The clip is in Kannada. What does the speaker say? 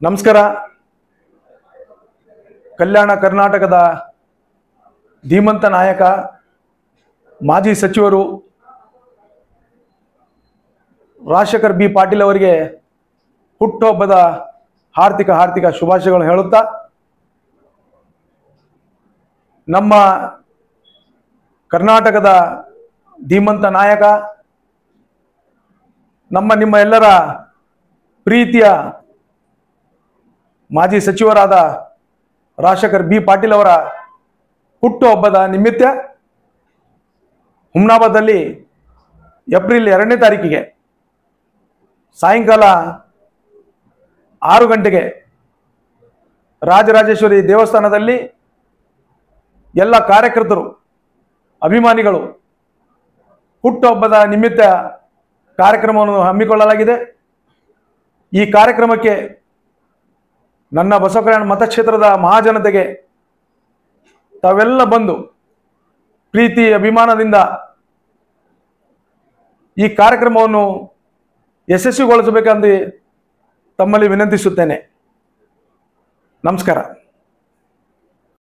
ನಮಸ್ಕಾರ. ಕಲ್ಯಾಣ ಕರ್ನಾಟಕದ ಧೀಮಂತ ನಾಯಕ, ಮಾಜಿ ಸಚಿವರು ರಾಜಶೇಖರ್ ಬಿ ಪಾಟೀಲ್ ಅವರಿಗೆ ಹುಟ್ಟುಹಬ್ಬದ ಹಾರ್ದಿಕ ಶುಭಾಶಯಗಳನ್ನು ಹೇಳುತ್ತಾ, ನಮ್ಮ ಕರ್ನಾಟಕದ ಧೀಮಂತ ನಾಯಕ, ನಿಮ್ಮ ಎಲ್ಲರ ಪ್ರೀತಿಯ ಮಾಜಿ ಸಚಿವರಾದ ರಾಜಶೇಖರ್ ಬಿ ಪಾಟೀಲ್ ಅವರ ಹುಟ್ಟುಹಬ್ಬದ ನಿಮಿತ್ತ ಹುಮ್ನಾಬಾದಲ್ಲಿ ಏಪ್ರಿಲ್ 2ನೇ ತಾರೀಕಿಗೆ ಸಾಯಂಕಾಲ 6 ಗಂಟೆಗೆ ರಾಜರಾಜೇಶ್ವರಿ ದೇವಸ್ಥಾನದಲ್ಲಿ ಎಲ್ಲ ಕಾರ್ಯಕರ್ತರು, ಅಭಿಮಾನಿಗಳು ಹುಟ್ಟುಹಬ್ಬದ ನಿಮಿತ್ತ ಕಾರ್ಯಕ್ರಮವನ್ನು ಹಮ್ಮಿಕೊಳ್ಳಲಾಗಿದೆ. ಈ ಕಾರ್ಯಕ್ರಮಕ್ಕೆ ನನ್ನ ಬಸವ ಕಲ್ಯಾಣ ಮತಕ್ಷೇತ್ರದ ಮಹಾಜನತೆಗೆ ತಾವೆಲ್ಲ ಬಂದು ಪ್ರೀತಿ ಅಭಿಮಾನದಿಂದ ಈ ಕಾರ್ಯಕ್ರಮವನ್ನು ಯಶಸ್ವಿಗೊಳಿಸಬೇಕೆಂದು ತಮ್ಮಲ್ಲಿ ವಿನಂತಿಸುತ್ತೇನೆ. ನಮಸ್ಕಾರ.